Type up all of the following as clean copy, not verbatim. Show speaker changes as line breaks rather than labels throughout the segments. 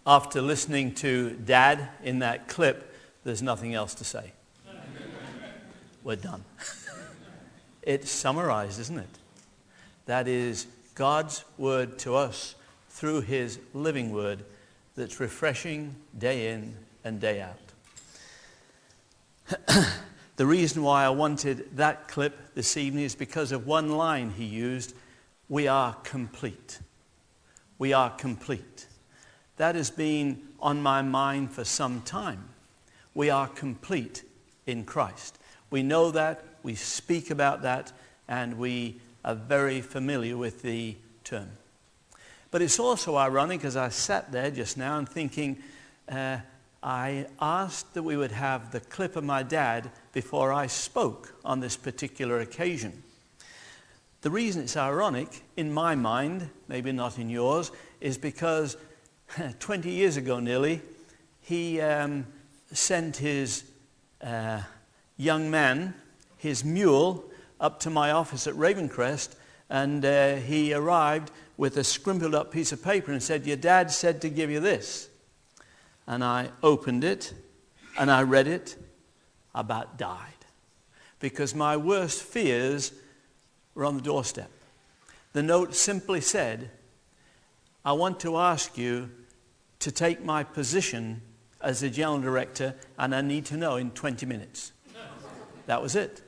After listening to Dad in that clip, there's nothing else to say. We're done. It's summarized, isn't it? That is God's word to us through his living word that's refreshing day in and day out. The reason why I wanted that clip this evening is because of one line he used: we are complete. We are complete. That has been on my mind for some time. We are complete in Christ. We know that, we speak about that, and we are very familiar with the term. But it's also ironic, as I sat there just now and thinking, I asked that we would have the clip of my dad before I spoke on this particular occasion. The reason it's ironic, in my mind, maybe not in yours, is because 20 years ago nearly, he sent his young man, his mule, up to my office at Ravencrest, and he arrived with a scrimpled up piece of paper and said, "Your dad said to give you this." And I opened it and I read it. I about died, because my worst fears were on the doorstep. The note simply said, "I want to ask you to take my position as the general director, and I need to know in 20 minutes. That was it.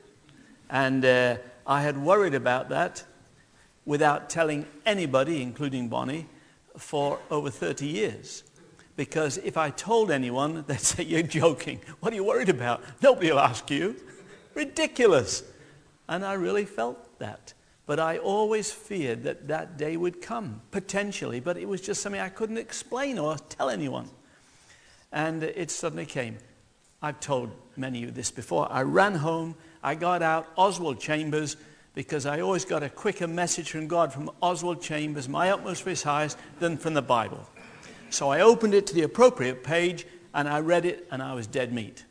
And I had worried about that without telling anybody, including Bonnie, for over 30 years. Because if I told anyone, they'd say, "You're joking. What are you worried about? Nobody will ask you." Ridiculous. And I really felt that. But I always feared that that day would come, potentially. But it was just something I couldn't explain or tell anyone. And it suddenly came. I've told many of you this before. I ran home. I got out Oswald Chambers, because I always got a quicker message from God from Oswald Chambers, my utmost for his highest, than from the Bible. So I opened it to the appropriate page, and I read it, and I was dead meat.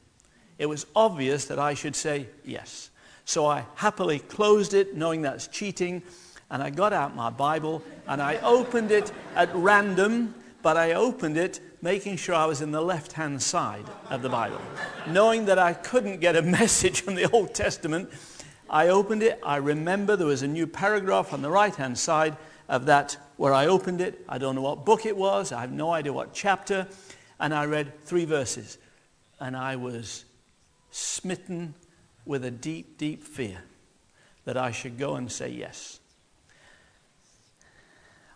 It was obvious that I should say yes. So I happily closed it, knowing that's cheating, and I got out my Bible, and I opened it at random, but I opened it making sure I was in the left-hand side of the Bible. Knowing that I couldn't get a message from the Old Testament, I opened it. I remember there was a new paragraph on the right-hand side of that where I opened it. I don't know what book it was. I have no idea what chapter. And I read 3 verses. And I was smitten with a deep, deep fear that I should go and say yes.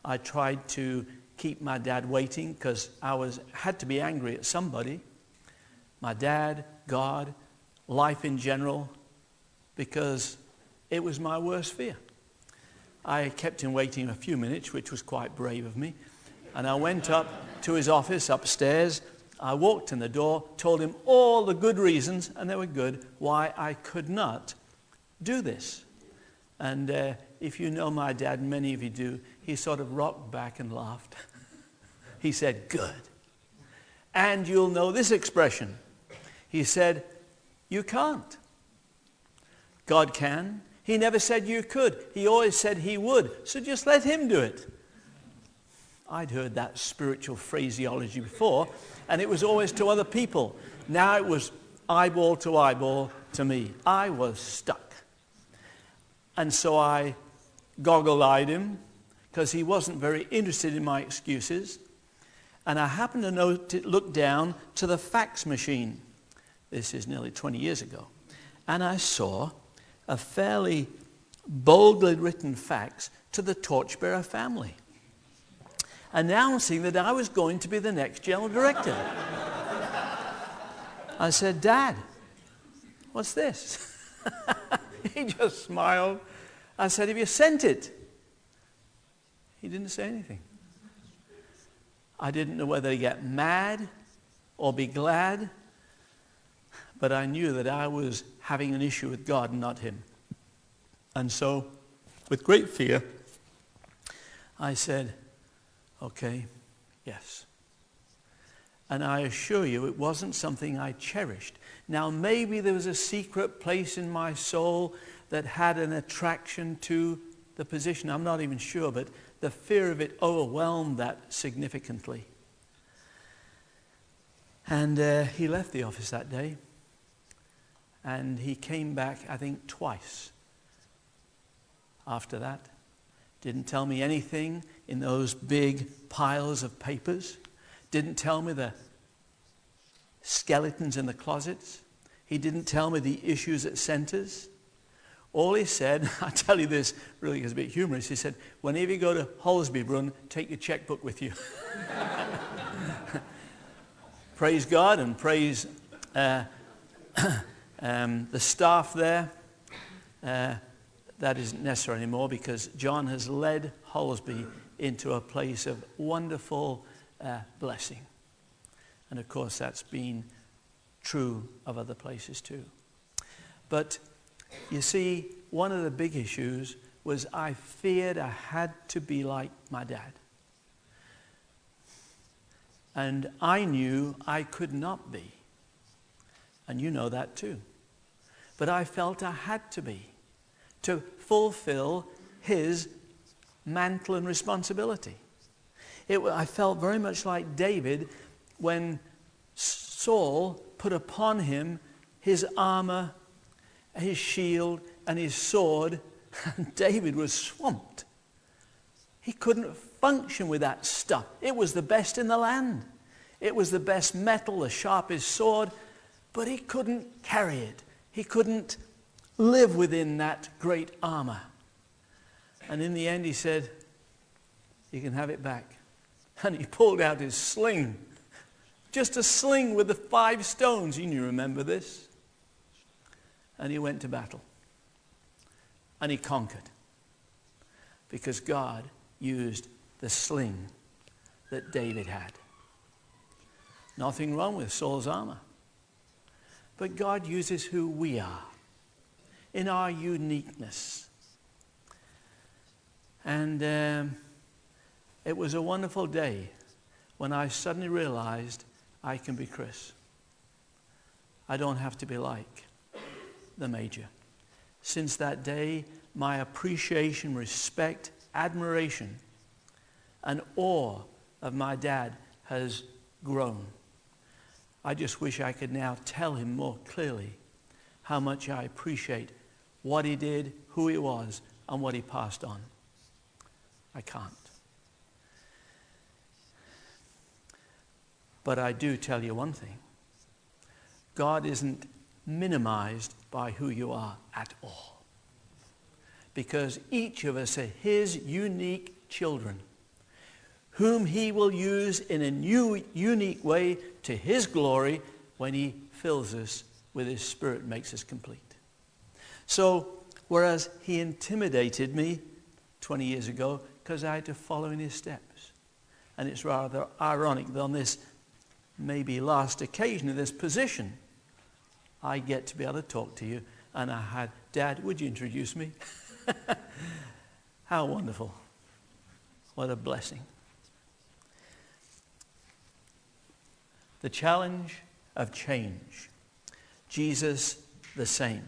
I tried to keep my dad waiting, because I had to be angry at somebody. My dad, God, life in general, because it was my worst fear. I kept him waiting a few minutes, which was quite brave of me. And I went up to his office upstairs. I walked in the door, told him all the good reasons, and they were good, why I could not do this. And if you know my dad, many of you do, he sort of rocked back and laughed. He said, "Good." And you'll know this expression. He said, "You can't. God can. He never said you could. He always said he would. So just let him do it." I'd heard that spiritual phraseology before, and it was always to other people. Now it was eyeball to me. I was stuck. And so I goggle-eyed him, because he wasn't very interested in my excuses. And I happened to look down to the fax machine. This is nearly 20 years ago. And I saw a fairly boldly written fax to the torchbearer family, announcing that I was going to be the next general director. I said, "Dad, what's this?" He just smiled. I said, "Have you sent it?" He didn't say anything. I didn't know whether to get mad or be glad, but I knew that I was having an issue with God and not him. And so, with great fear, I said, "Okay, yes." And I assure you, it wasn't something I cherished. Now, maybe there was a secret place in my soul that had an attraction to the position. I'm not even sure, but the fear of it overwhelmed that significantly. And he left the office that day. And he came back, I think, twice after that. Didn't tell me anything in those big piles of papers. Didn't tell me the skeletons in the closets. He didn't tell me the issues at centers. All he said, I tell you this, really is a bit humorous, he said, whenever you go to Holsby Run, take your checkbook with you. Praise God and praise the staff there. That isn't necessary anymore because John has led Holsby into a place of wonderful blessing. And of course that's been true of other places too. But you see, one of the big issues was I feared I had to be like my dad. And I knew I could not be. And you know that too. But I felt I had to be, to fulfill his mantle and responsibility. I felt very much like David when Saul put upon him his armor, his shield, and his sword, and David was swamped. He couldn't function with that stuff. It was the best in the land. It was the best metal, the sharpest sword, but he couldn't carry it. He couldn't live within that great armor. And in the end he said, you can have it back. And he pulled out his sling. Just a sling with the 5 stones. You remember this. And he went to battle. And he conquered. Because God used the sling that David had. Nothing wrong with Saul's armor. But God uses who we are in our uniqueness. And it was a wonderful day when I suddenly realized I can be Chris. I don't have to be like the major. Since that day, my appreciation, respect, admiration, and awe of my dad has grown. I just wish I could now tell him more clearly how much I appreciate what he did, who he was, and what he passed on. I can't. But I do tell you one thing. God isn't minimized by who you are at all. Because each of us are his unique children, whom he will use in a new, unique way to his glory when he fills us with his Spirit and makes us complete. So, whereas he intimidated me 20 years ago because I had to follow in his steps. And it's rather ironic that on this maybe last occasion of this position, I get to be able to talk to you. And I had, Dad, would you introduce me? How wonderful. What a blessing. The challenge of change. Jesus the same.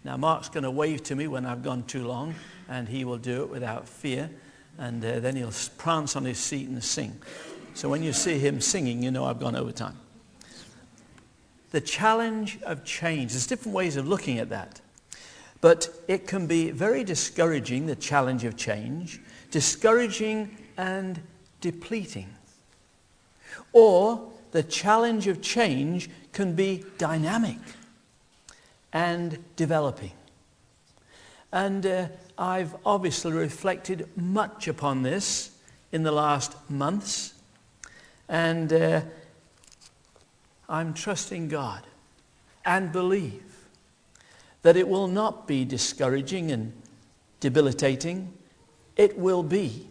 Now Mark's going to wave to me when I've gone too long, and he will do it without fear, and then he'll prance on his seat and sing. So when you see him singing, you know I've gone over time. The challenge of change. There's different ways of looking at that. But it can be very discouraging, the challenge of change, discouraging and depleting. Or the challenge of change can be dynamic and developing. And I've obviously reflected much upon this in the last months. And I'm trusting God and believe that it will not be discouraging and debilitating. It will be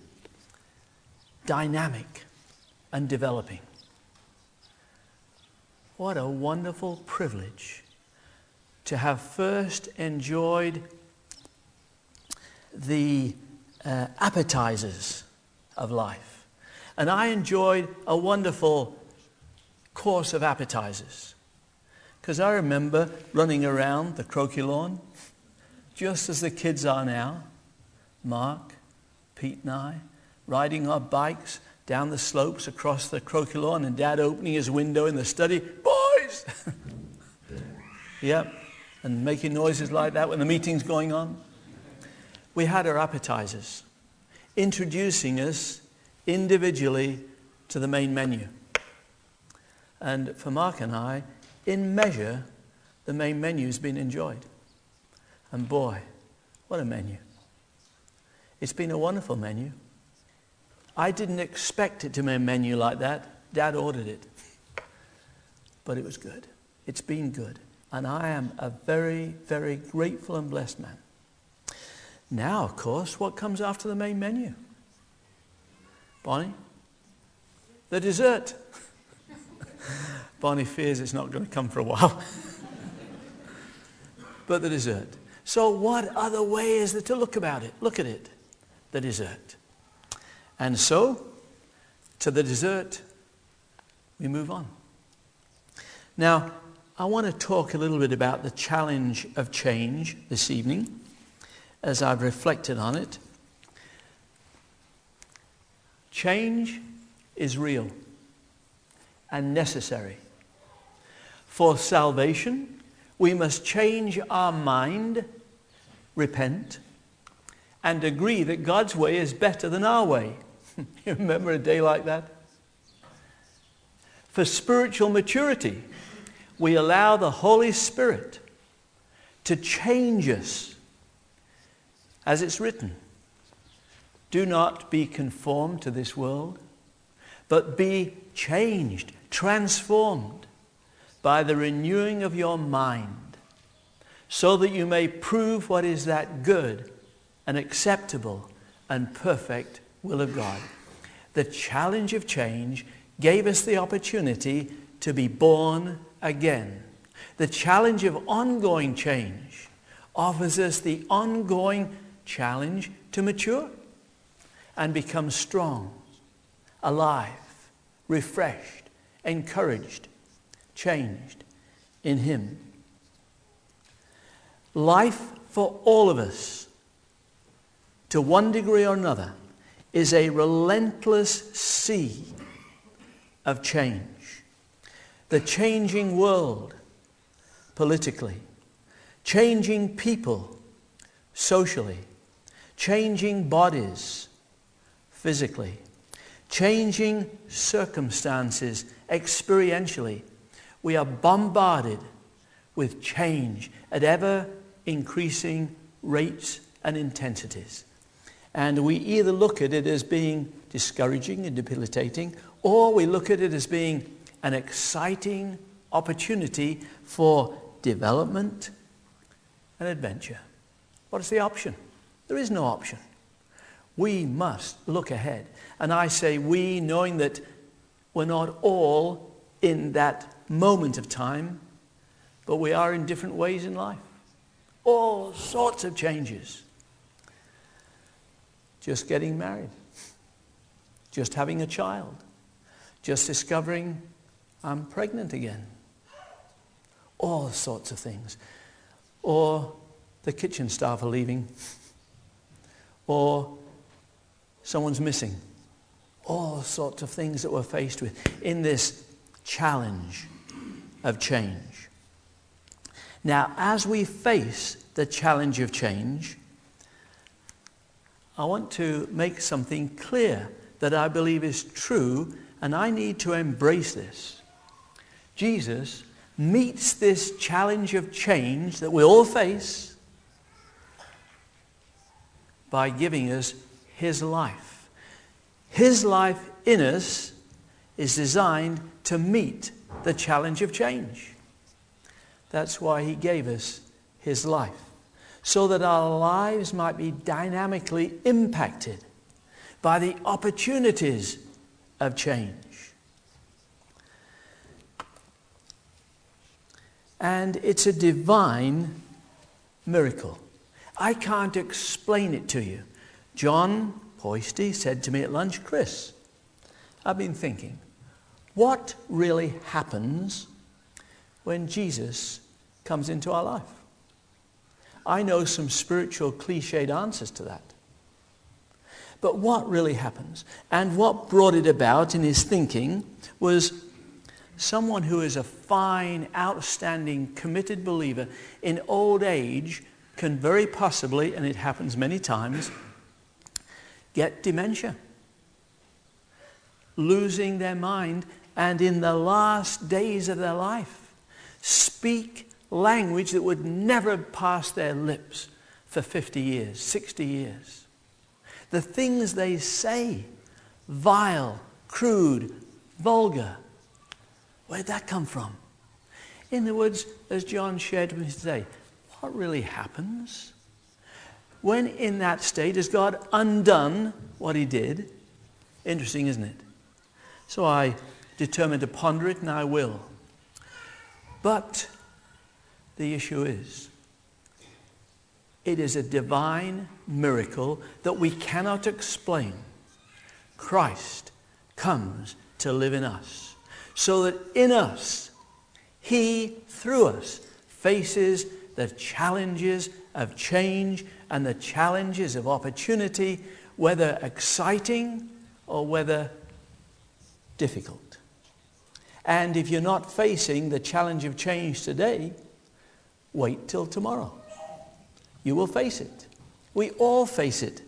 dynamic and developing. What a wonderful privilege to have first enjoyed the appetizers of life. And I enjoyed a wonderful course of appetizers. Because I remember running around the croquet lawn, just as the kids are now, Mark, Pete and I, riding our bikes down the slopes across the croquet lawn, and Dad opening his window in the study, boys! Yep, and making noises like that when the meeting's going on. We had our appetizers, introducing us individually to the main menu. And for Mark and I, in measure, the main menu's been enjoyed. And boy, what a menu. It's been a wonderful menu. I didn't expect it to be a menu like that. Dad ordered it. But it was good. It's been good. And I am a very, very grateful and blessed man. Now, of course, what comes after the main menu? Bonnie? The dessert. Bonnie fears it's not going to come for a while. But the dessert. So what other way is there to look at it? The dessert. And so, to the dessert, we move on. Now, I want to talk a little bit about the challenge of change this evening, as I've reflected on it. Change is real and necessary. For salvation, we must change our mind, repent, and agree that God's way is better than our way. You remember a day like that? For spiritual maturity, we allow the Holy Spirit to change us. As it's written, do not be conformed to this world, but be changed, transformed by the renewing of your mind, so that you may prove what is that good and acceptable and perfect will of God. The challenge of change gave us the opportunity to be born again. The challenge of ongoing change offers us the ongoing challenge to mature and become strong, alive, refreshed, encouraged, changed in Him. Life for all of us, to one degree or another, is a relentless sea of change. The changing world, politically, changing people, socially, changing bodies, physically, changing circumstances, experientially. We are bombarded with change at ever increasing rates and intensities. And we either look at it as being discouraging and debilitating, or we look at it as being an exciting opportunity for development and adventure. What is the option? There is no option. We must look ahead. And I say we, knowing that we're not all in that moment of time, but we are in different ways in life. All sorts of changes. Just getting married. Just having a child. Just discovering I'm pregnant again. All sorts of things. Or the kitchen staff are leaving. Or someone's missing. All sorts of things that we're faced with in this challenge of change. Now, as we face the challenge of change, I want to make something clear that I believe is true, and I need to embrace this. Jesus meets this challenge of change that we all face by giving us His life. His life in us is designed to meet the challenge of change. That's why He gave us His life, so that our lives might be dynamically impacted by the opportunities of change. And it's a divine miracle. I can't explain it to you. John Poisty said to me at lunch, Chris, I've been thinking, what really happens when Jesus comes into our life? I know some spiritual cliched answers to that. But what really happens? And what brought it about in his thinking was someone who is a fine, outstanding, committed believer in old age can very possibly, and it happens many times, get dementia, losing their mind, and in the last days of their life speak language that would never have passed their lips for 50 years, 60 years. The things they say, vile, crude, vulgar. Where'd that come from? In other words, as John shared with me today, what really happens when in that state has God undone what he did? Interesting, isn't it? So I determined to ponder it, and I will. But the issue is, it is a divine miracle that we cannot explain. Christ comes to live in us, so that in us, he, through us, faces the challenges of change and the challenges of opportunity, whether exciting or whether difficult. And if you're not facing the challenge of change today, wait till tomorrow. You will face it. We all face it,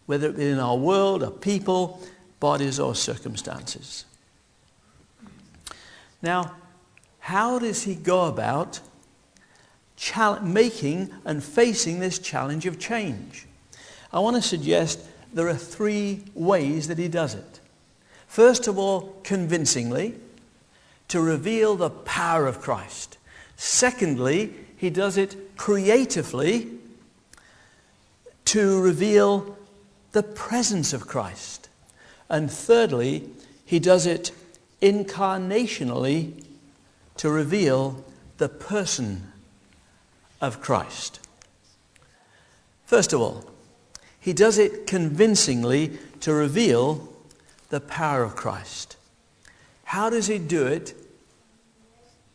whether it be in our world or people, bodies or circumstances. Now, how does he go about making and facing this challenge of change? I want to suggest there are 3 ways that he does it. First of all, convincingly, to reveal the power of Christ. Secondly, he does it creatively to reveal the presence of Christ. And thirdly, he does it incarnationally to reveal the person of Christ. First of all, he does it convincingly to reveal the power of Christ. How does he do it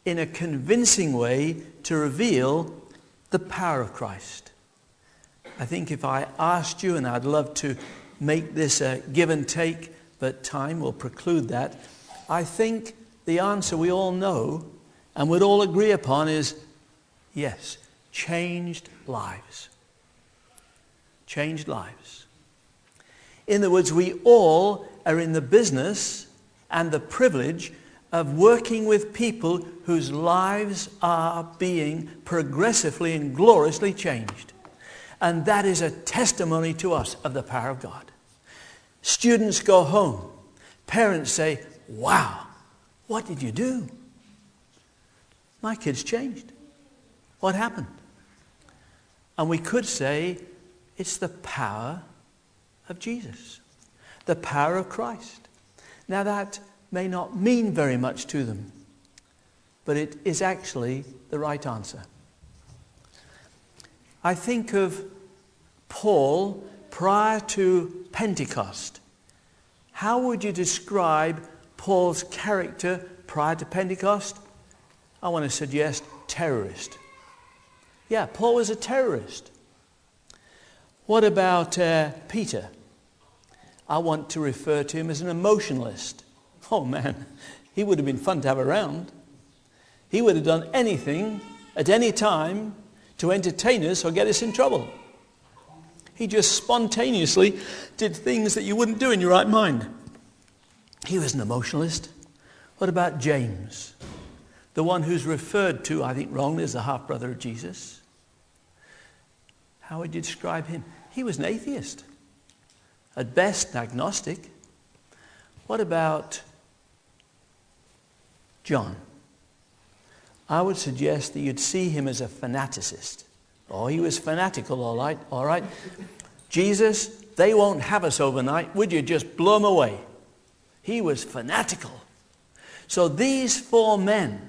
in a convincing way to reveal the power of Christ? I think if I asked you, and I'd love to make this a give and take, but time will preclude that, I think the answer we all know and would all agree upon is yes, changed lives. Changed lives. In other words, we all are in the business and the privilege of working with people whose lives are being progressively and gloriously changed. And that is a testimony to us of the power of God. Students go home. Parents say, wow, what did you do? My kids changed. What happened? And we could say, it's the power of Jesus. The power of Christ. Now that may not mean very much to them, but it is actually the right answer. I think of Paul prior to Pentecost. How would you describe Paul's character prior to Pentecost? I want to suggest terrorist. Yeah, Paul was a terrorist. What about Peter? I want to refer to him as an emotionalist. Oh man, he would have been fun to have around. He would have done anything at any time to entertain us or get us in trouble. He just spontaneously did things that you wouldn't do in your right mind. He was an emotionalist. What about James? The one who's referred to, I think wrongly, as the half-brother of Jesus. How would you describe him? He was an atheist. At best, agnostic. What about John? I would suggest that you'd see him as a fanaticist. Oh, he was fanatical, all right. Jesus, they won't have us overnight. Would you just blow him away? He was fanatical. So these 4 men,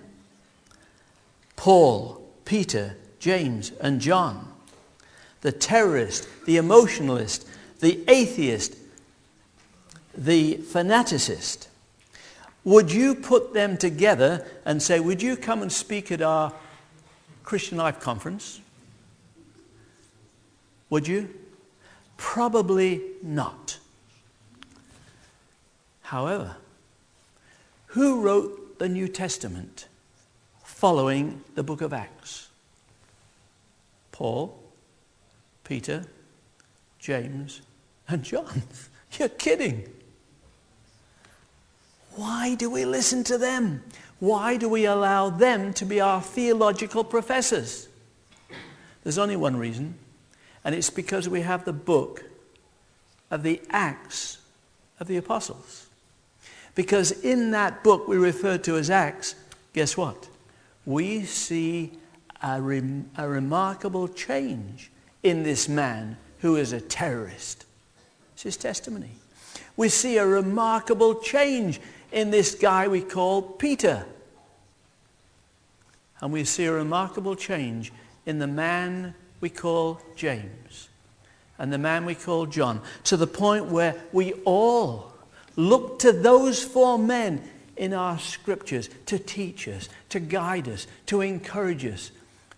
Paul, Peter, James, and John, the terrorist, the emotionalist, the atheist, the fanaticist, would you put them together and say, would you come and speak at our Christian Life Conference? Would you? Probably not. However, who wrote the New Testament following the book of Acts? Paul, Peter, James, and John. You're kidding. Why do we listen to them? Why do we allow them to be our theological professors? There's only one reason, and it's because we have the book of the Acts of the Apostles. Because in that book we refer to as Acts, guess what? We see a remarkable change in this man who is a terrorist. It's his testimony. We see a remarkable change in this guy we call Peter. And we see a remarkable change in the man we call James and the man we call John, to the point where we all look to those four men in our scriptures to teach us, to guide us, to encourage us,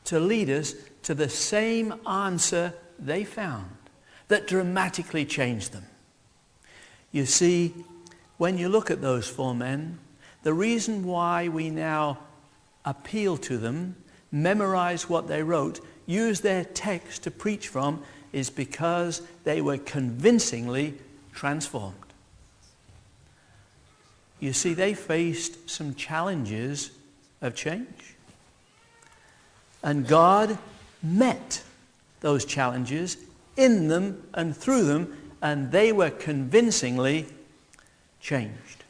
to lead us to the same answer they found that dramatically changed them. You see, when you look at those four men, the reason why we now appeal to them, memorize what they wrote, use their text to preach from, is because they were convincingly transformed. You see, they faced some challenges of change. And God met those challenges in them and through them, and they were convincingly changed.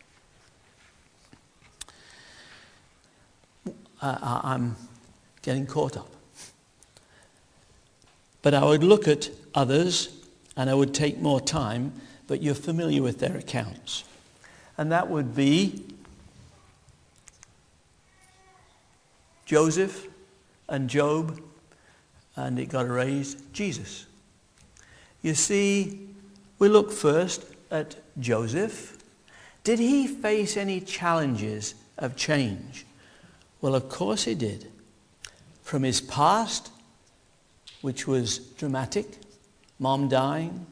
I'm getting caught up. But I would look at others, and I would take more time, but you're familiar with their accounts. And that would be Joseph and Job, and it got erased, Jesus. You see, we look first at Joseph. Did he face any challenges of change? Well, of course he did. From his past, which was dramatic, mom dying,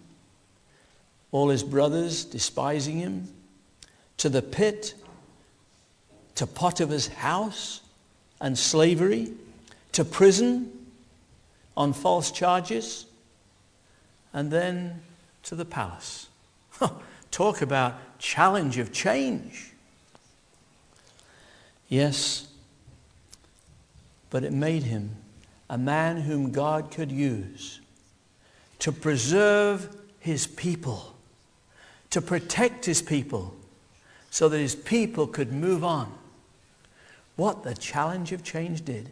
all his brothers despising him, to the pit, to Potiphar's house and slavery, to prison on false charges, and then to the palace. Talk about challenge of change. Yes, but it made him a man whom God could use to preserve his people, to protect his people, so that his people could move on. What the challenge of change did.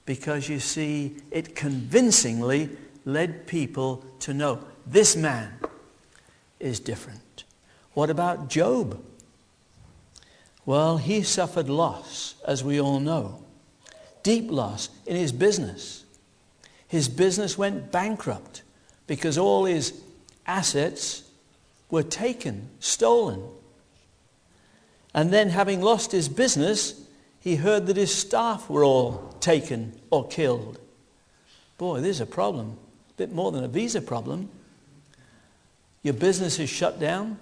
Because you see, it convincingly led people to know this man is different. What about Job? Well, he suffered loss, as we all know. Deep loss in his business. His business went bankrupt because all his assets were taken, stolen. And then, having lost his business, he heard that his staff were all taken or killed. Boy, there's a problem. A bit more than a visa problem. Your business is shut down.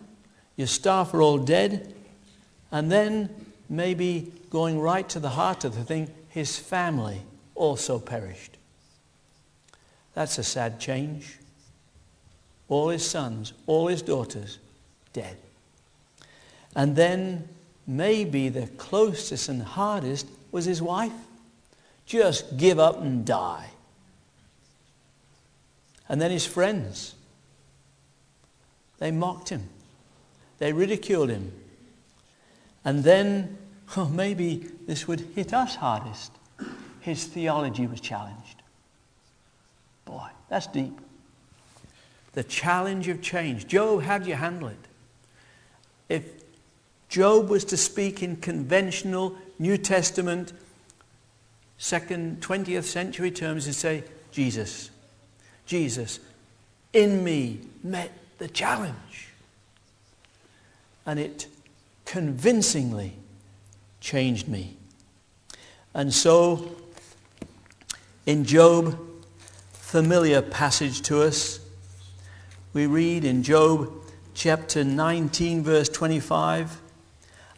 Your staff are all dead. And then, maybe going right to the heart of the thing, his family also perished. That's a sad change. All his sons, all his daughters, dead. And then, maybe the closest and hardest was his wife. Just give up and die. And then his friends. They mocked him. They ridiculed him. And then, maybe this would hit us hardest. His theology was challenged. Boy, that's deep. The challenge of change. Job, how do you handle it? If Job was to speak in conventional New Testament, 20th century terms, he'd say, Jesus in me met the challenge. And it convincingly changed me. And so, in Job, familiar passage to us, we read in Job chapter 19, verse 25,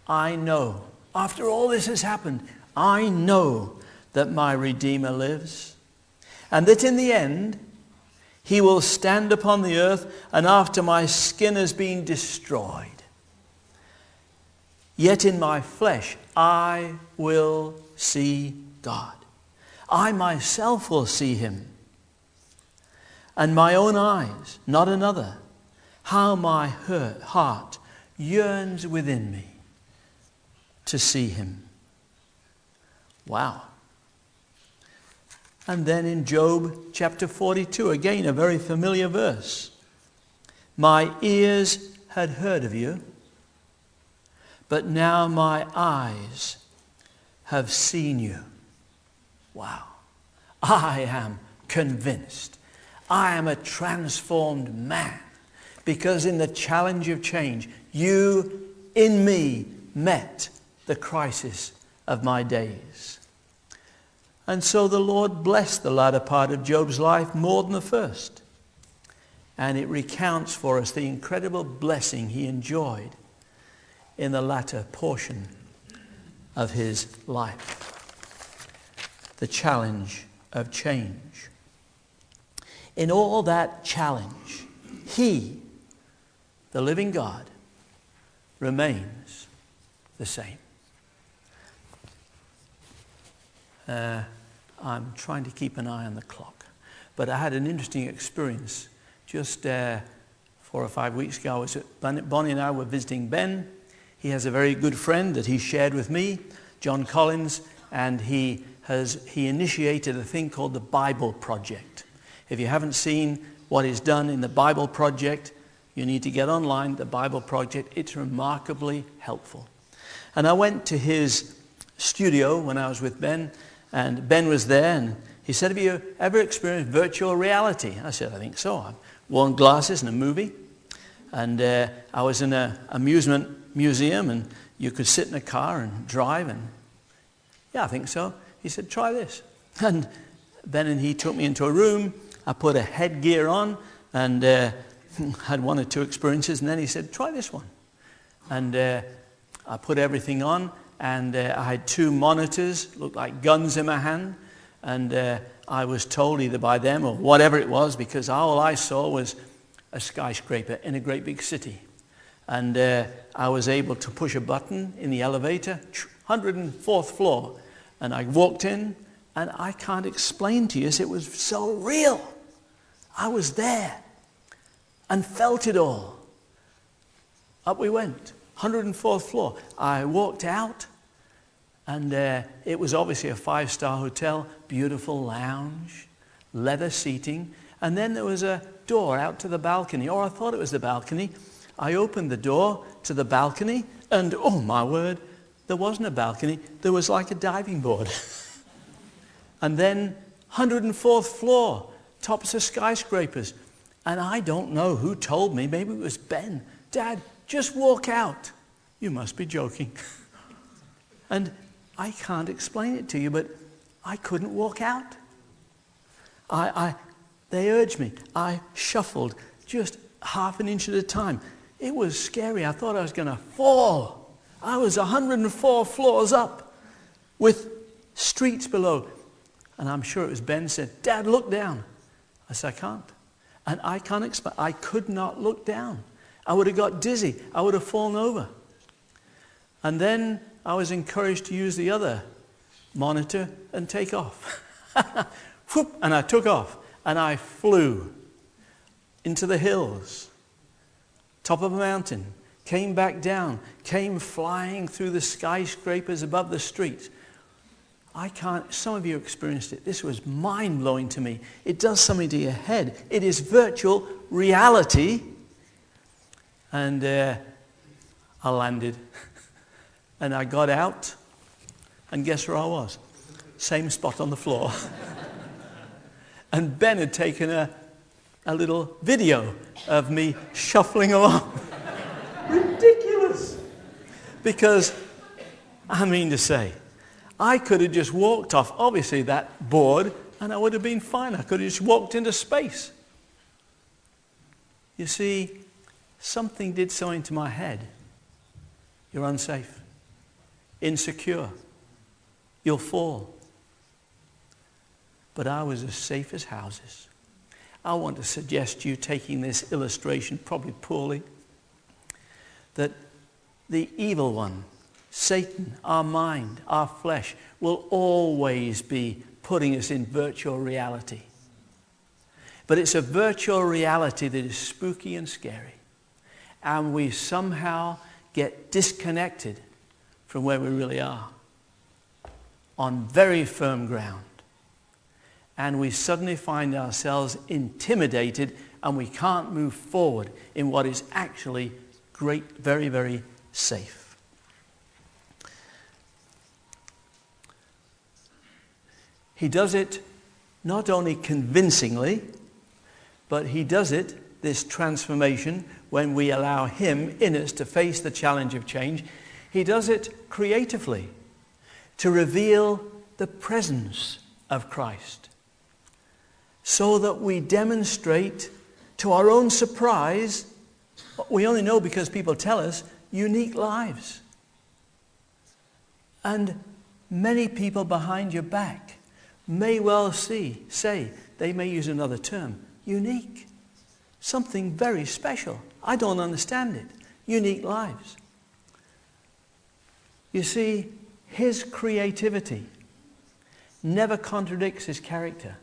I know, after all this has happened, I know that my Redeemer lives, and that in the end he will stand upon the earth, and after my skin has been destroyed, yet in my flesh I will see God. I myself will see him, and my own eyes, not another. How my heart yearns within me to see him. Wow. And then in Job chapter 42, again a very familiar verse. My ears had heard of you, but now my eyes have seen you. Wow. I am convinced. I am a transformed man, because in the challenge of change, you in me met the crisis of my days. And so the Lord blessed the latter part of Job's life more than the first. And it recounts for us the incredible blessing he enjoyed in the latter portion of his life. The challenge of change. In all that challenge, he, the living God, remains the same. I'm trying to keep an eye on the clock. But I had an interesting experience just 4 or 5 weeks ago. Bonnie and I were visiting Ben. He has a very good friend that he shared with me, John Collins, and he initiated a thing called the Bible Project. If you haven't seen what is done in the Bible Project, you need to get online, the Bible Project. It's remarkably helpful. And I went to his studio when I was with Ben, and Ben was there, and he said, have you ever experienced virtual reality? I said, I think so. I've worn glasses in a movie, and I was in an amusement museum, and you could sit in a car and drive, and yeah, I think so. He said, try this. And Ben and he took me into a room. I put a headgear on, and had 1 or 2 experiences, and then he said, try this one. And I put everything on, and I had 2 monitors, looked like guns in my hand, and I was told either by them or whatever it was, because all I saw was a skyscraper in a great big city. And I was able to push a button in the elevator, 104th floor, and I walked in, and I can't explain to you, it was so real. I was there and felt it all. Up we went, 104th floor. I walked out, and it was obviously a 5-star hotel, beautiful lounge, leather seating, and then there was a door out to the balcony, or I thought it was the balcony. I opened the door to the balcony, and oh my word, there wasn't a balcony, there was like a diving board. And then 104th floor, tops of skyscrapers. And I don't know who told me, maybe it was Ben, Dad, just walk out. You must be joking. And I can't explain it to you, but I couldn't walk out. They urged me. I shuffled just half an inch at a time. It was scary. I thought I was going to fall. I was 104 floors up with streets below. And I'm sure it was Ben said, Dad, look down. I said, I can't. And I can't explain. I could not look down. I would have got dizzy. I would have fallen over. And then I was encouraged to use the other monitor and take off. Whoop, and I took off. And I flew into the hills, top of a mountain, came back down, came flying through the skyscrapers above the streets. Some of you experienced it. This was mind-blowing to me. It does something to your head. It is virtual reality. And I landed. And I got out. And guess where I was? Same spot on the floor. And Ben had taken a little video of me shuffling along. Ridiculous. Because, I mean to say, I could have just walked off, obviously, that board, and I would have been fine. I could have just walked into space. You see, something did something to my head. You're unsafe, insecure, you'll fall. But I was as safe as houses. I want to suggest to you, taking this illustration probably poorly, that the evil one, Satan, our mind, our flesh, will always be putting us in virtual reality. But it's a virtual reality that is spooky and scary. And we somehow get disconnected from where we really are, on very firm ground. And we suddenly find ourselves intimidated, and we can't move forward in what is actually great, very, very safe. He does it not only convincingly, but he does it, this transformation, when we allow him in us to face the challenge of change. He does it creatively to reveal the presence of Christ, so that we demonstrate, to our own surprise, what we only know because people tell us, unique lives. And many people behind your back may well say, they may use another term, unique. Something very special. I don't understand it. Unique lives. You see, his creativity never contradicts his character.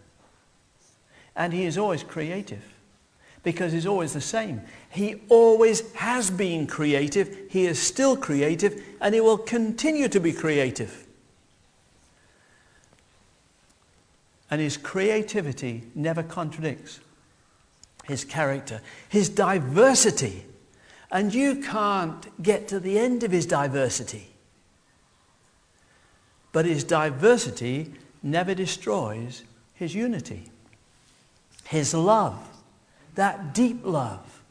And he is always creative, because he's always the same. He always has been creative. He is still creative, and he will continue to be creative. And his creativity never contradicts his character, his diversity. And you can't get to the end of his diversity. But his diversity never destroys his unity. His love, that deep love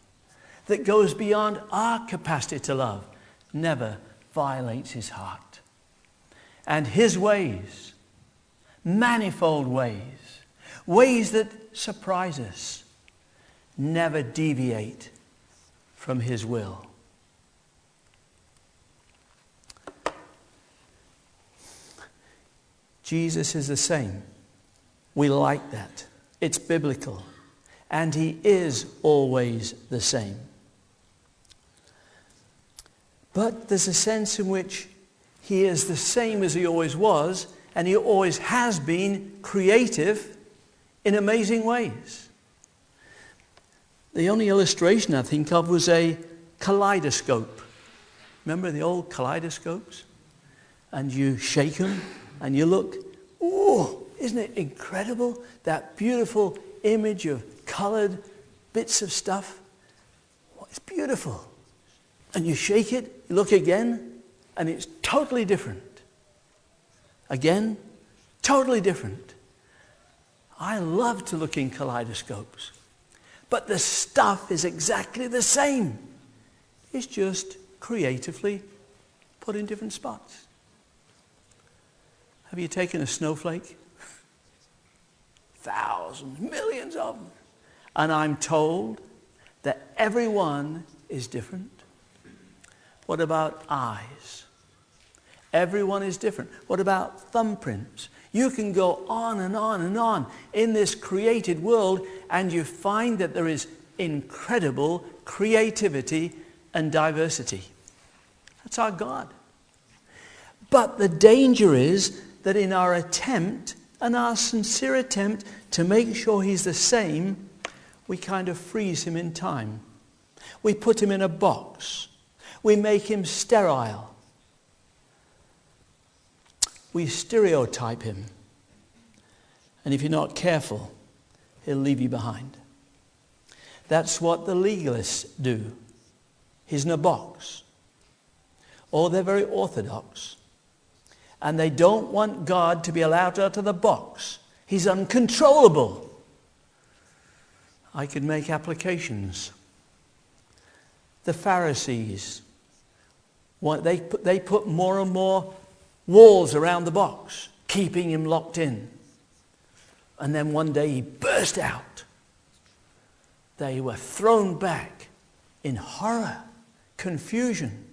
that goes beyond our capacity to love, never violates his heart. And his ways, manifold ways, ways that surprise us, never deviate from his will. Jesus is the same. We like that. It's biblical. And he is always the same. But there's a sense in which he is the same as he always was, and he always has been creative in amazing ways. The only illustration I think of was a kaleidoscope. Remember the old kaleidoscopes? And you shake them and you look, oh, isn't it incredible? That beautiful image of colored bits of stuff. Oh, it's beautiful. And you shake it, you look again, and it's totally different. Again, totally different. I love to look in kaleidoscopes. But the stuff is exactly the same. It's just creatively put in different spots. Have you taken a snowflake? Thousands, millions of them. And I'm told that every one is different. What about eyes? Everyone is different. What about thumbprints? You can go on and on and on in this created world, and you find that there is incredible creativity and diversity. That's our God. But the danger is that in our attempt, and our sincere attempt to make sure he's the same, we kind of freeze him in time. We put him in a box. We make him sterile. We stereotype him. And if you're not careful, he'll leave you behind. That's what the legalists do. He's in a box. Or they're very orthodox. And they don't want God to be allowed out of the box. He's uncontrollable. I could make applications. The Pharisees, they put more and more walls around the box, keeping him locked in. And then one day he burst out. They were thrown back in horror, confusion,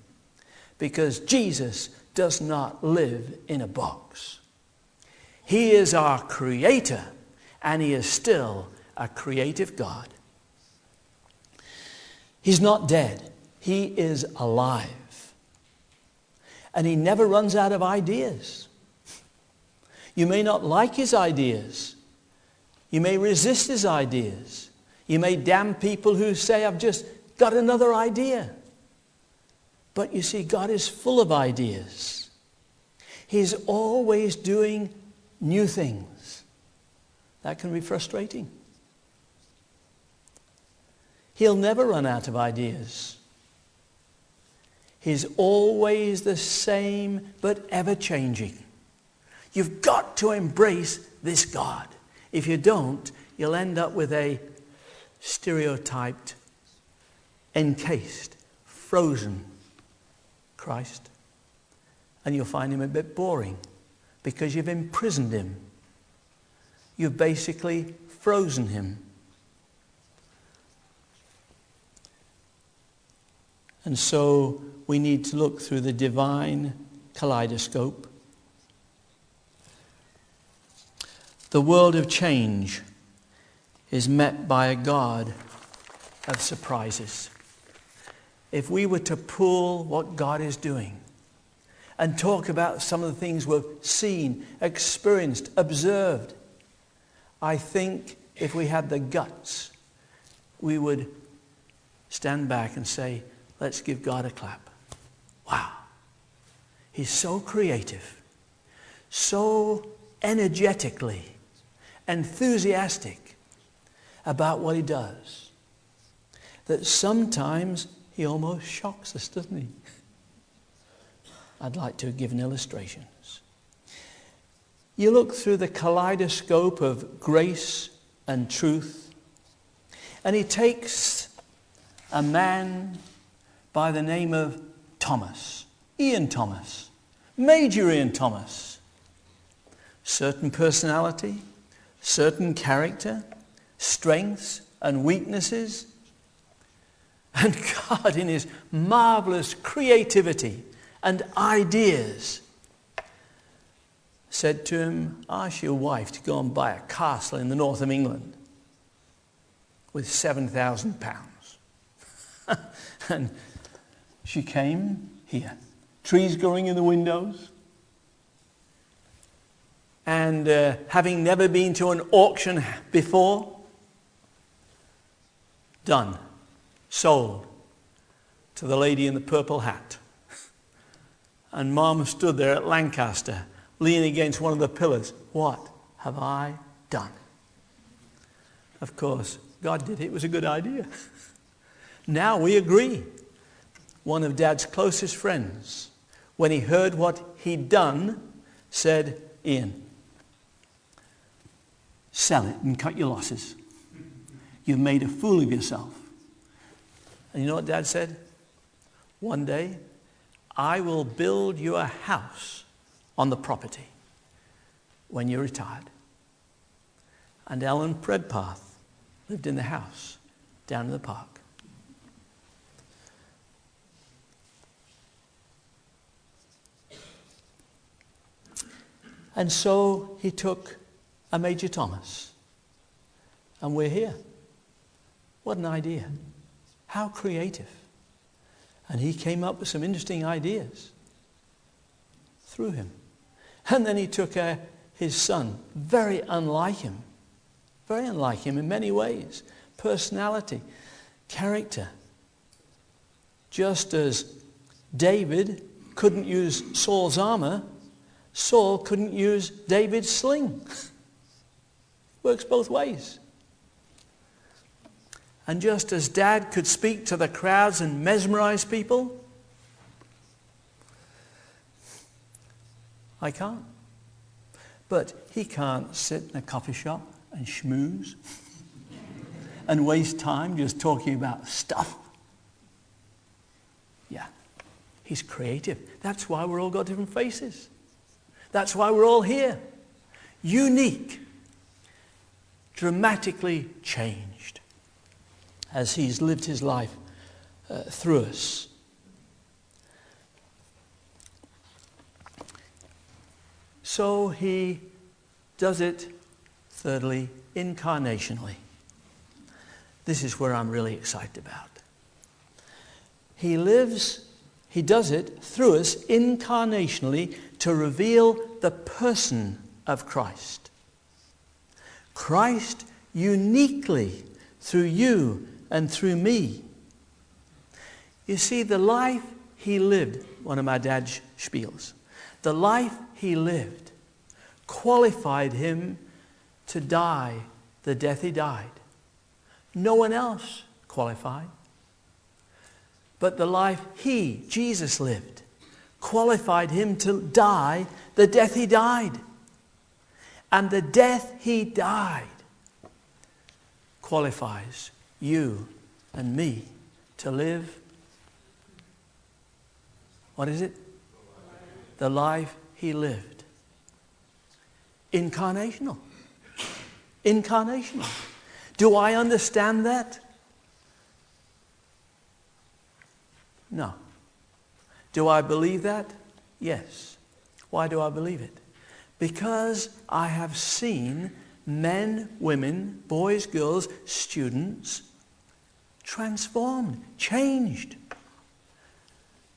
because Jesus does not live in a box. He is our creator, and he is still a creative God. He's not dead. He is alive. And he never runs out of ideas. You may not like his ideas. You may resist his ideas. You may damn people who say, I've just got another idea. But you see, God is full of ideas. He's always doing new things. That can be frustrating. He'll never run out of ideas. He's always the same, but ever-changing. You've got to embrace this God. If you don't, you'll end up with a stereotyped, encased, frozen Christ. And you'll find him a bit boring because you've imprisoned him. You've basically frozen him. And so we need to look through the divine kaleidoscope. The world of change is met by a God of surprises. If we were to pull what God is doing and talk about some of the things we've seen, experienced, observed, I think if we had the guts, we would stand back and say, let's give God a clap. Wow. He's so creative, so energetically enthusiastic about what he does, that sometimes he almost shocks us, doesn't he? I'd like to give an illustration. You look through the kaleidoscope of grace and truth, and he takes a man by the name of Thomas, Ian Thomas, Major Ian Thomas. Certain personality, certain character, strengths and weaknesses. And God, in his marvelous creativity and ideas, said to him, ask your wife to go and buy a castle in the north of England with £7,000. And she came here. Trees growing in the windows. And having never been to an auction before, done. Sold to the lady in the purple hat. And Mom stood there at Lancaster, leaning against one of the pillars. What have I done? Of course, God did it. It was a good idea. Now we agree. One of Dad's closest friends, when he heard what he'd done, said, Ian, sell it and cut your losses. You've made a fool of yourself. And you know what Dad said? One day, I will build you a house on the property when you're retired. And Ellen Predpath lived in the house down in the park. And so he took a Major Thomas. And we're here. What an idea. How creative. And he came up with some interesting ideas through him. And then he took his son, very unlike him in many ways. Personality, character. Just as David couldn't use Saul's armor, Saul couldn't use David's sling. Works both ways. And just as Dad could speak to the crowds and mesmerize people, I can't. But he can't sit in a coffee shop and schmooze and waste time just talking about stuff. Yeah, he's creative. That's why we're all got different faces. That's why we're all here. Unique. Dramatically changed as he's lived his life through us. So he does it, thirdly, incarnationally. This is where I'm really excited about. He does it through us incarnationally to reveal the person of Christ. Christ uniquely through you and through me. You see, the life he lived, one of my dad's spiels, the life he lived qualified him to die the death he died. No one else qualified. But the life he, Jesus, lived qualified him to die the death he died. And the death he died qualifies you and me to live. What is it? The life he lived. Incarnational. Incarnational. Do I understand that? No. Do I believe that? Yes. Why do I believe it? Because I have seen men, women, boys, girls, students transformed, changed,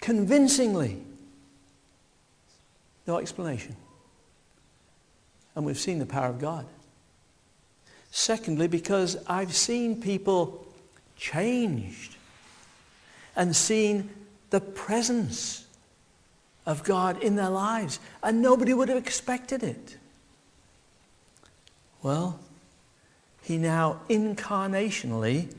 convincingly. No explanation. And we've seen the power of God. Secondly, because I've seen people changed and seen the presence of God in their lives, and nobody would have expected it. Well, he now incarnationally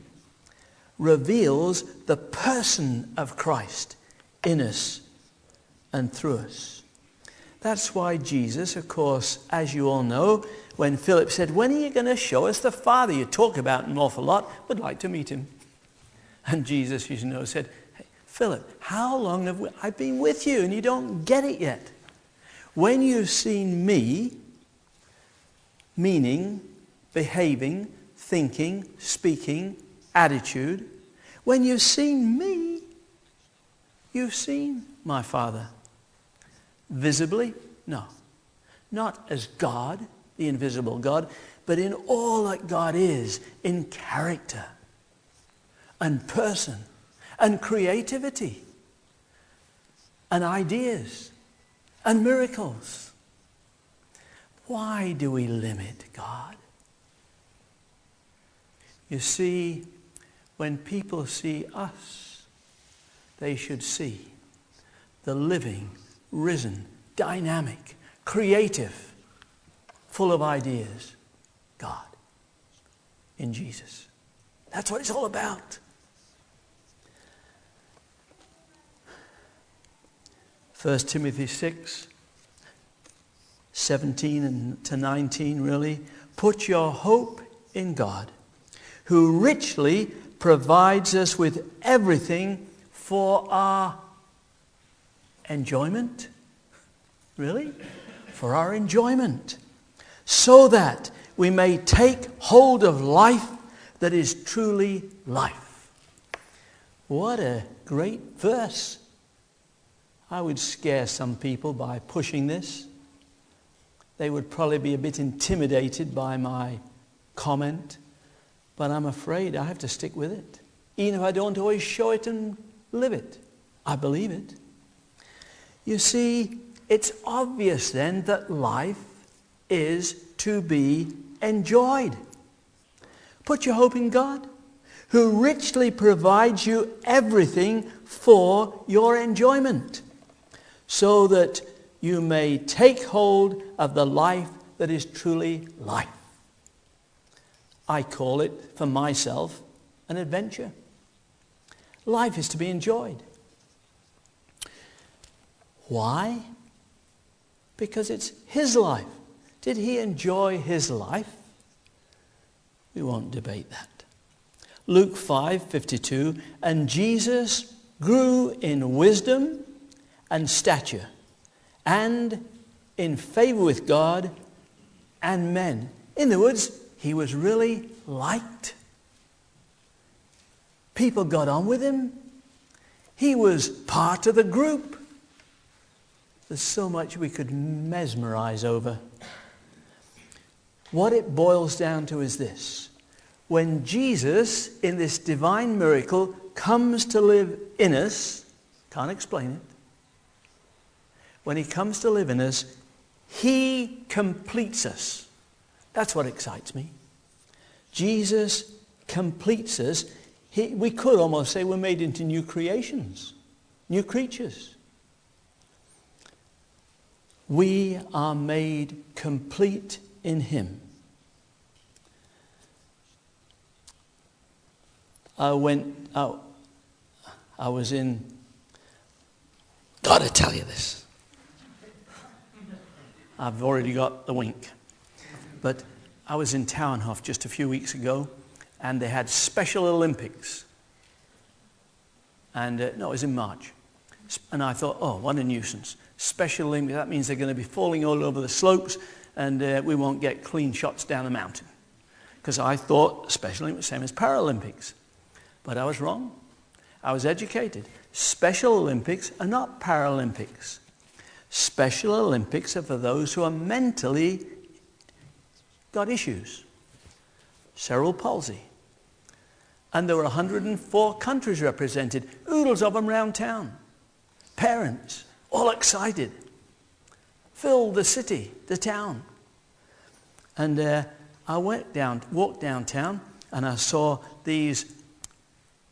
reveals the person of Christ in us and through us. That's why Jesus, of course, as you all know, when Philip said, "When are you going to show us the Father? You talk about him an awful lot, would like to meet him." And Jesus, you know, said, "Hey, Philip, how long have I've been with you and you don't get it yet? When you've seen me, meaning, behaving, thinking, speaking, attitude, when you've seen me, you've seen my Father." Visibly? No. Not as God, the invisible God, but in all that God is, in character and person and creativity and ideas and miracles. Why do we limit God? You see, when people see us, they should see the living, risen, dynamic, creative, full of ideas God in Jesus. That's what it's all about. 1 Timothy 6, 17 to 19 really. Put your hope in God, who richly provides us with everything for our enjoyment. Really? For our enjoyment. So that we may take hold of life that is truly life. What a great verse. I would scare some people by pushing this. They would probably be a bit intimidated by my comment. But I'm afraid I have to stick with it. Even if I don't always show it and live it. I believe it. You see, it's obvious then that life is to be enjoyed. Put your hope in God, who richly provides you everything for your enjoyment, so that you may take hold of the life that is truly life. I call it, for myself, an adventure. Life is to be enjoyed. Why? Because it's his life. Did he enjoy his life? We won't debate that. Luke 5:52, and Jesus grew in wisdom and stature and in favor with God and men. In other words, he was really liked. People got on with him. He was part of the group. There's so much we could mesmerize over. What it boils down to is this. When Jesus, in this divine miracle, comes to live in us, can't explain it. When he comes to live in us, he completes us. That's what excites me. Jesus completes us. We could almost say we're made into new creations, new creatures. We are made complete in him. I was in, gotta tell you this. I've already got the wink. But I was in Tauernhof just a few weeks ago, and they had Special Olympics. And no, it was in March. And I thought, oh, what a nuisance. Special Olympics, that means they're going to be falling all over the slopes, and we won't get clean shots down the mountain. Because I thought Special Olympics was the same as Paralympics. But I was wrong. I was educated. Special Olympics are not Paralympics. Special Olympics are for those who are mentally got issues. Cerebral palsy. And there were 104 countries represented. Oodles of them round town. Parents, all excited. Filled the city, the town. And I walked downtown, and I saw these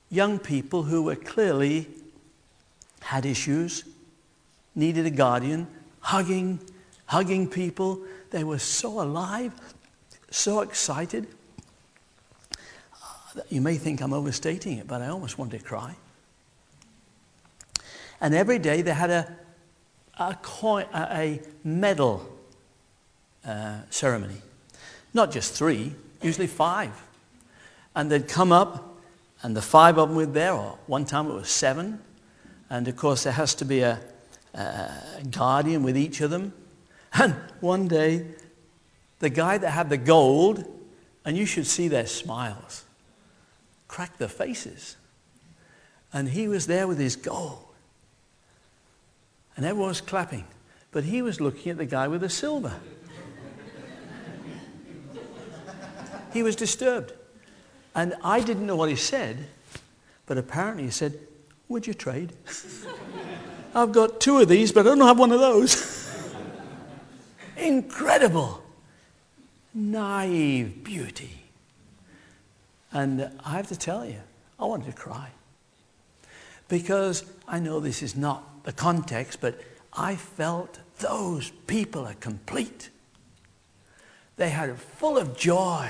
young people who were clearly had issues, needed a guardian, hugging people. They were so alive, so excited. You may think I'm overstating it, but I almost wanted to cry. And every day they had a medal ceremony. Not just 3, usually 5. And they'd come up, and the 5 of them were there, or one time it was 7. And of course there has to be a guardian with each of them. And one day, the guy that had the gold, and you should see their smiles, cracked their faces. And he was there with his gold. And everyone was clapping. But he was looking at the guy with the silver. He was disturbed. And I didn't know what he said, but apparently he said, would you trade? I've got 2 of these, but I don't have one of those. Incredible. Naive beauty. And I have to tell you, I wanted to cry. Because I know this is not the context, but I felt those people are complete. They had full of joy,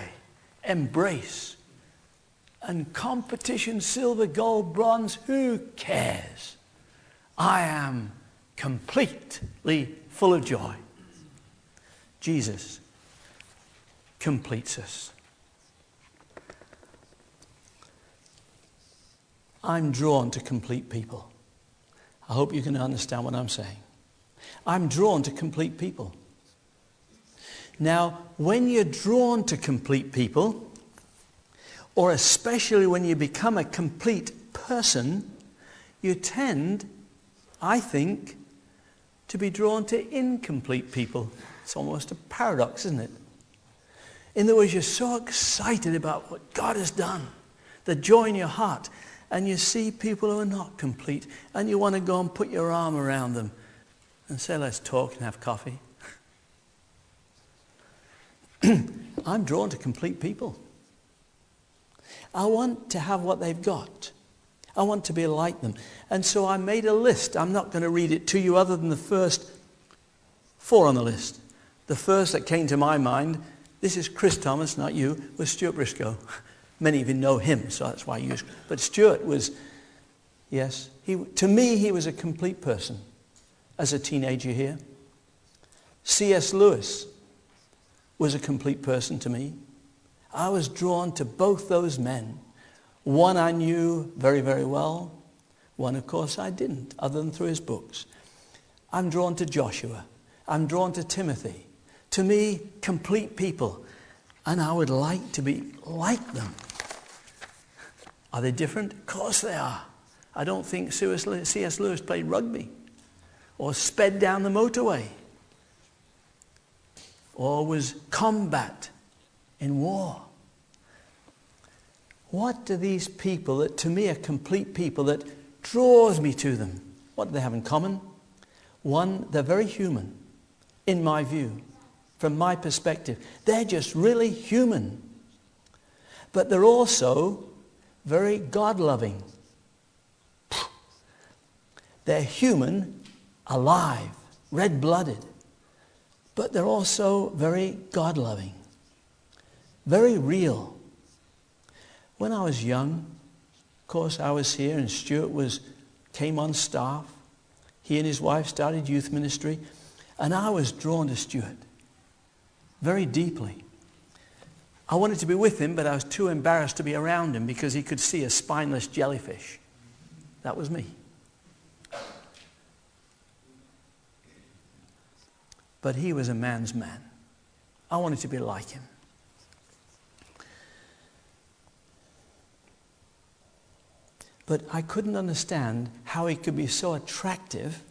embrace, and competition, silver, gold, bronze, who cares? I am completely full of joy. Jesus completes us. I'm drawn to complete people. I hope you can understand what I'm saying. I'm drawn to complete people. Now, when you're drawn to complete people, or especially when you become a complete person, you tend, I think, to be drawn to incomplete people. It's almost a paradox, isn't it? In other words, you're so excited about what God has done, the joy in your heart, and you see people who are not complete, and you want to go and put your arm around them and say, let's talk and have coffee. I'm drawn to complete people. I want to have what they've got. I want to be like them. And so I made a list. I'm not going to read it to you other than the first 4 on the list. The first that came to my mind, this is Chris Thomas, not you, was Stuart Briscoe. Many of you know him, so that's why I use. But Stuart was, yes, to me he was a complete person as a teenager here. C.S. Lewis was a complete person to me. I was drawn to both those men. One I knew very, very well. One, of course, I didn't, other than through his books. I'm drawn to Joshua. I'm drawn to Timothy. To me, complete people. And I would like to be like them. Are they different? Of course they are. I don't think C.S. Lewis played rugby or sped down the motorway or was combat in war. What do these people that to me are complete people that draws me to them, what do they have in common? One, they're very human, in my view, from my perspective. They're just really human. But they're also very God-loving. They're human, alive, red-blooded. But they're also very God-loving, very real. When I was young, of course, I was here and Stuart came on staff. He and his wife started youth ministry. And I was drawn to Stuart very deeply. I wanted to be with him, but I was too embarrassed to be around him because he could see a spineless jellyfish. That was me. But he was a man's man. I wanted to be like him. But I couldn't understand how he could be so attractive,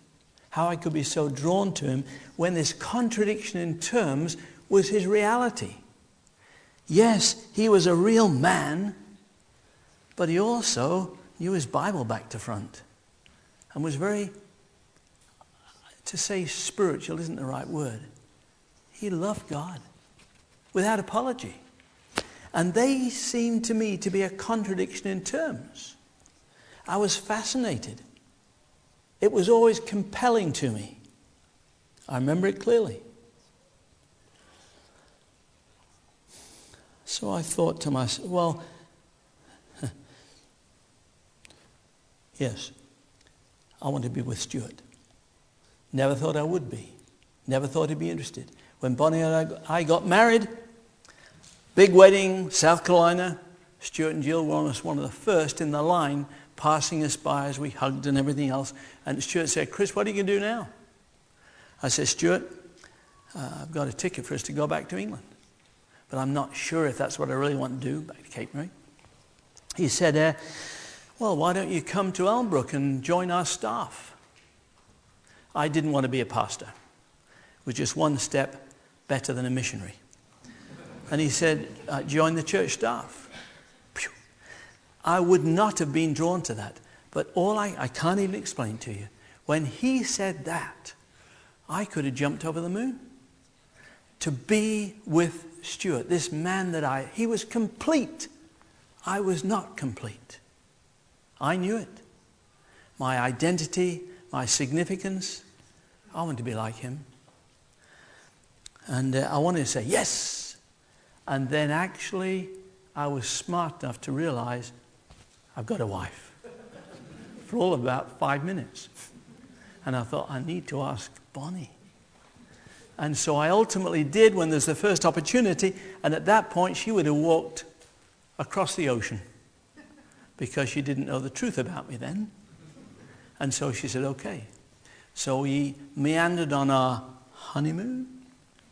how I could be so drawn to him when this contradiction in terms was his reality. Yes, he was a real man, but he also knew his Bible back to front and was very, to say spiritual isn't the right word. He loved God without apology. And they seemed to me to be a contradiction in terms. I was fascinated. It was always compelling to me. I remember it clearly. So I thought to myself, well, yes, I want to be with Stuart. Never thought I would be. Never thought he'd be interested. When Bonnie and I got married, big wedding, South Carolina, Stuart and Jill were almost one of the first in the line, passing us by as we hugged and everything else. And Stuart said, Chris, what are you going to do now? I said, Stuart, I've got a ticket for us to go back to England. But I'm not sure if that's what I really want to do, back to Cape Mary. He said, well, why don't you come to Elmbrook and join our staff? I didn't want to be a pastor. It was just one step better than a missionary. And he said, join the church staff. Phew. I would not have been drawn to that. But I can't even explain to you. When he said that, I could have jumped over the moon. To be with Stuart, this man he was complete. I was not complete. I knew it. My identity, my significance, I wanted to be like him. And I wanted to say, yes. And then actually, I was smart enough to realize I've got a wife. For all of about 5 minutes. And I thought, I need to ask Bonnie. And so I ultimately did when there's the first opportunity. And at that point, she would have walked across the ocean because she didn't know the truth about me then. And so she said, okay. So we meandered on our honeymoon,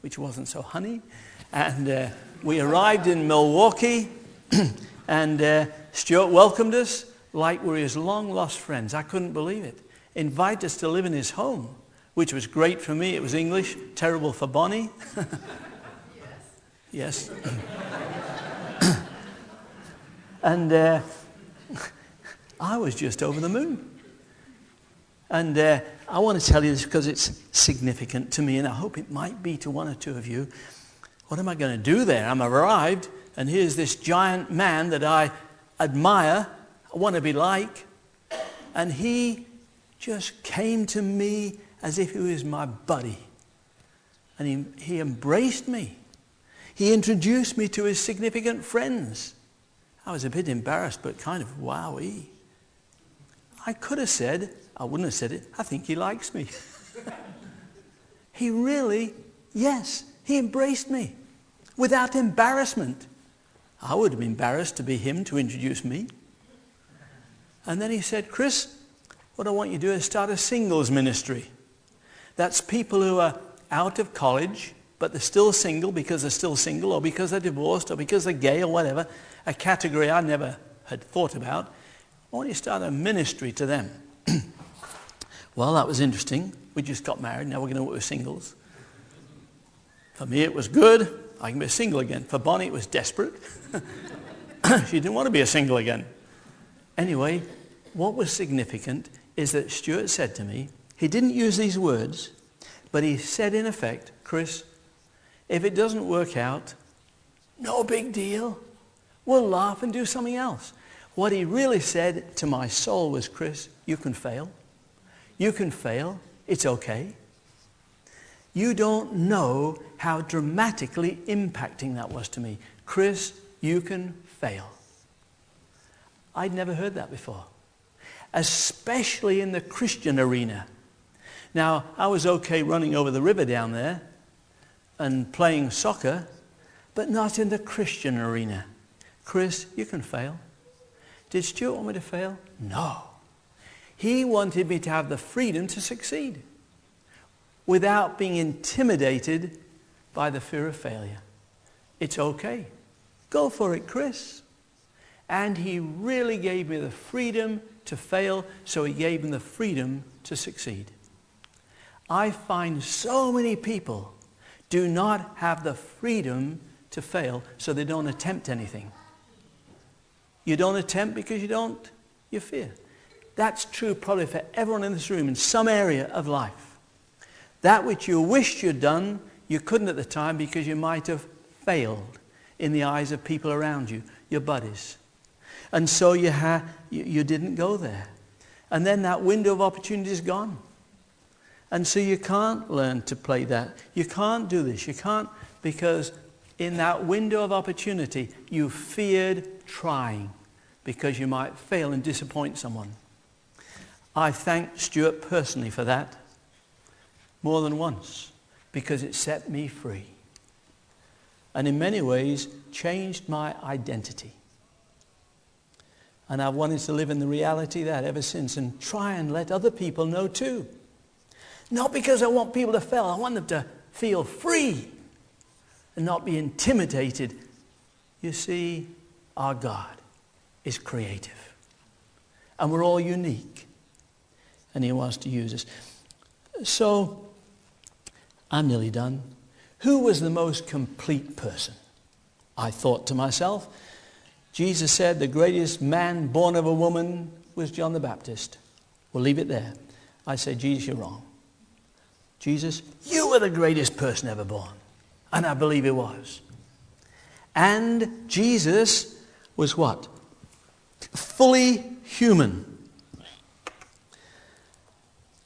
which wasn't so honey. And we arrived in Milwaukee. And Stuart welcomed us like we were his long-lost friends. I couldn't believe it. Invited us to live in his home, which was great for me. It was English, terrible for Bonnie. Yes. And I was just over the moon. And I want to tell you this because it's significant to me, and I hope it might be to one or two of you. What am I going to do there? I'm arrived, and here's this giant man that I admire, I want to be like, and he just came to me as if he was my buddy. And he embraced me. He introduced me to his significant friends. I was a bit embarrassed, but kind of wowee. I could have said, I wouldn't have said it, I think he likes me. He really, yes, he embraced me without embarrassment. I would have been embarrassed to be him to introduce me. And then he said, Chris, what I want you to do is start a singles ministry. That's people who are out of college, but they're still single because they're still single, or because they're divorced, or because they're gay, or whatever. A category I never had thought about. I want you to start a ministry to them. Well, that was interesting. We just got married. Now we're going to work with singles. For me, it was good. I can be a single again. For Bonnie, it was desperate. She didn't want to be a single again. Anyway, what was significant is that Stuart said to me, he didn't use these words, but he said in effect, Chris, if it doesn't work out, no big deal. We'll laugh and do something else. What he really said to my soul was, Chris, you can fail. You can fail. It's okay. You don't know how dramatically impacting that was to me. Chris, you can fail. I'd never heard that before, especially in the Christian arena. Now, I was okay running over the river down there and playing soccer, but not in the Christian arena. Chris, you can fail. Did Stuart want me to fail? No. He wanted me to have the freedom to succeed without being intimidated by the fear of failure. It's okay. Go for it, Chris. And he really gave me the freedom to fail, so he gave me the freedom to succeed. I find so many people do not have the freedom to fail, so they don't attempt anything. You don't attempt because you fear. That's true probably for everyone in this room in some area of life. That which you wished you'd done, you couldn't at the time because you might have failed in the eyes of people around you, your buddies. And so you didn't go there. And then that window of opportunity is gone. And so you can't learn to play that. You can't do this. You can't, because in that window of opportunity, you feared trying because you might fail and disappoint someone. I thank Stuart personally for that more than once because it set me free. And in many ways, changed my identity. And I've wanted to live in the reality of that ever since and try and let other people know too. Not because I want people to fail. I want them to feel free and not be intimidated. You see, our God is creative. And we're all unique. And he wants to use us. So, I'm nearly done. Who was the most complete person? I thought to myself, Jesus said the greatest man born of a woman was John the Baptist. We'll leave it there. I said, Jesus, you're wrong. Jesus, you were the greatest person ever born. And I believe he was. And Jesus was what? Fully human.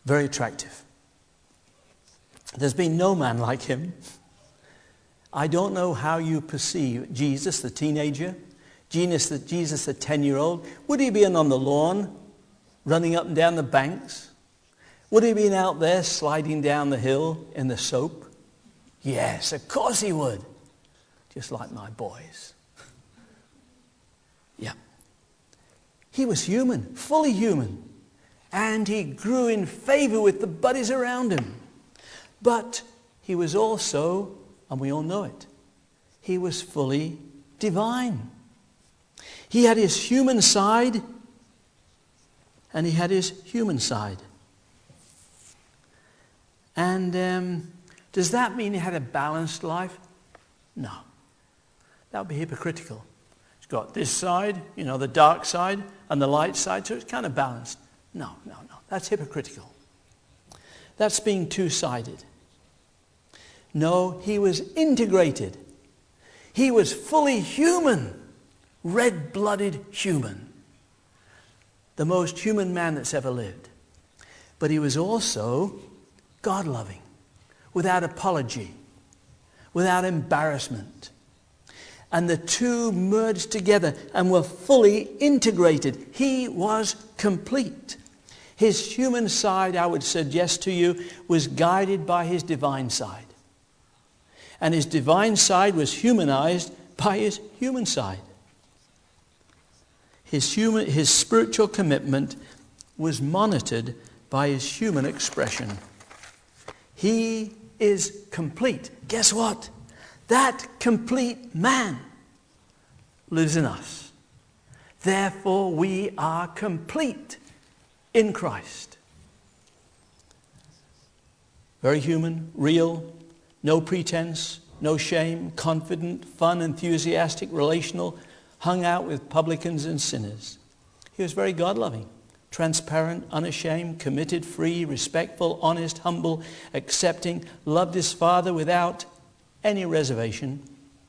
Very attractive. There's been no man like him. I don't know how you perceive Jesus, the teenager, Jesus, the 10-year-old. Would he have been on the lawn, running up and down the banks? Would he have been out there sliding down the hill in the soap? Yes, of course he would. Just like my boys. Yeah. He was human, fully human. And he grew in favor with the buddies around him. But he was also, and we all know it, he was fully divine. He had his human side, and he had his human side. And does that mean he had a balanced life? No. That would be hypocritical. He's got this side, the dark side, and the light side, so it's kind of balanced. No. That's hypocritical. That's being two-sided. No, he was integrated. He was fully human. Red-blooded human. The most human man that's ever lived. But he was also God-loving. Without apology. Without embarrassment. And the two merged together and were fully integrated. He was complete. His human side, I would suggest to you, was guided by his divine side. And his divine side was humanized by his human side. His spiritual commitment was monitored by his human expression. He is complete. Guess what? That complete man lives in us. Therefore, we are complete in Christ. Very human, real, no pretense, no shame, confident, fun, enthusiastic, relational, hung out with publicans and sinners. He was very God-loving, transparent, unashamed, committed, free, respectful, honest, humble, accepting, loved his Father without any reservation,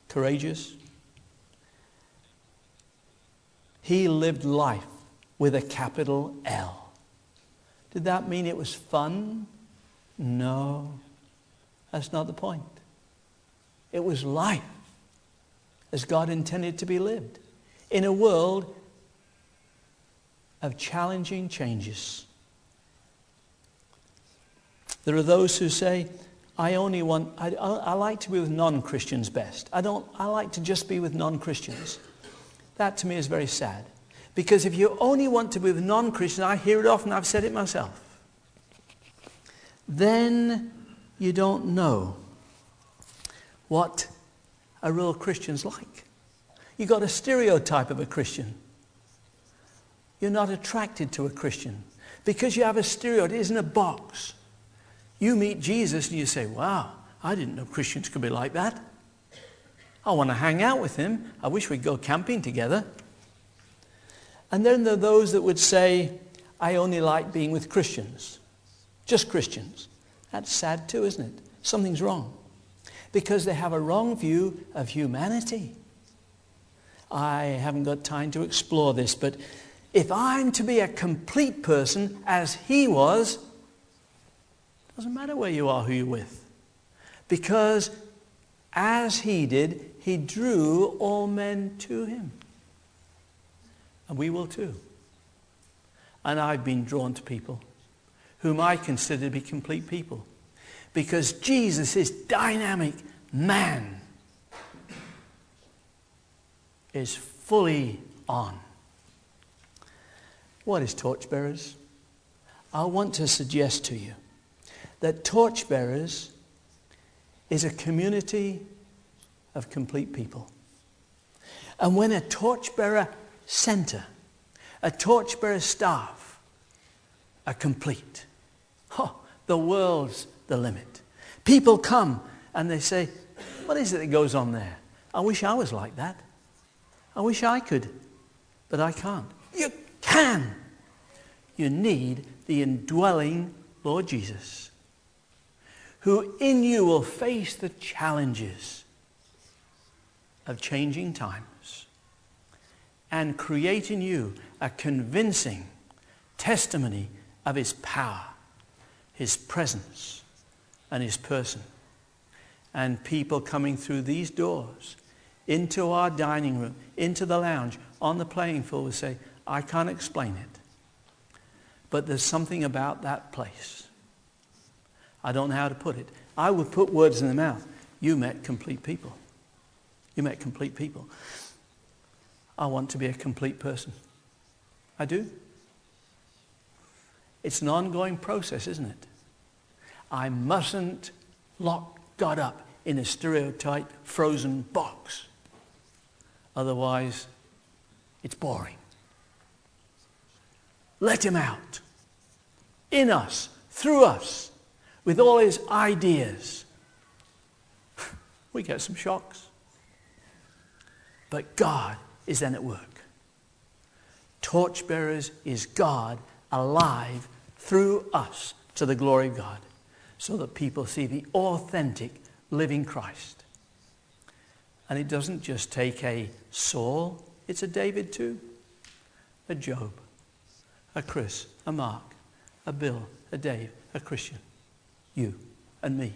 courageous. He lived life with a capital L. Did that mean it was fun? No, that's not the point. It was life as God intended to be lived in a world of challenging changes. There are those who say, I like to be with non-Christians best. I like to just be with non-Christians. That to me is very sad. Because if you only want to be with non-Christians, I hear it often, I've said it myself, then you don't know what a real Christian's like. You got a stereotype of a Christian. You're not attracted to a Christian because you have a stereotype. It isn't a box. You meet Jesus and you say, wow, I didn't know Christians could be like that. I want to hang out with him. I wish we'd go camping together. And then there are those that would say, I only like being with Christians. Just Christians. That's sad too, isn't it? Something's wrong. Because they have a wrong view of humanity. I haven't got time to explore this, but if I'm to be a complete person as he was, it doesn't matter where you are, who you're with. Because as he did, he drew all men to him. And we will too. And I've been drawn to people whom I consider to be complete people. Because Jesus is dynamic man. Is fully on. What is torchbearers? I want to suggest to you that torchbearers is a community of complete people. And when a torchbearer center, a torchbearer staff are complete, the world's the limit. People come and they say, what is it that goes on there? I wish I was like that. I wish I could, but I can't. You can. You need the indwelling Lord Jesus, who in you will face the challenges of changing times and create in you a convincing testimony of his power, his presence, and his person. And people coming through these doors into our dining room, into the lounge, on the playing field will say, I can't explain it, but there's something about that place. I don't know how to put it. I would put words in the mouth. You met complete people. You met complete people. I want to be a complete person. I do. It's an ongoing process, isn't it? I mustn't lock God up in a stereotype frozen box. Otherwise, it's boring. Let him out. In us, through us, with all his ideas. We get some shocks. But God is then at work. Torchbearers is God alive through us to the glory of God, so that people see the authentic living Christ. And it doesn't just take a Saul, it's a David too, a Job, a Chris, a Mark, a Bill, a Dave, a Christian, you and me,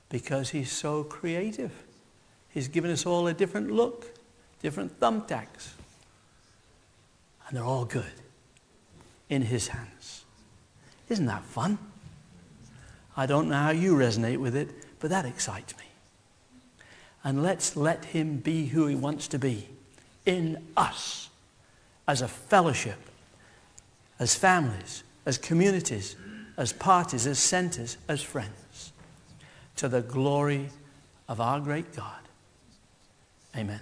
because he's so creative. He's given us all a different look, different thumbtacks, and they're all good in his hands. Isn't that fun? I don't know how you resonate with it, but that excites me. And let's let him be who he wants to be in us as a fellowship, as families, as communities, as parties, as centers, as friends, to the glory of our great God. Amen.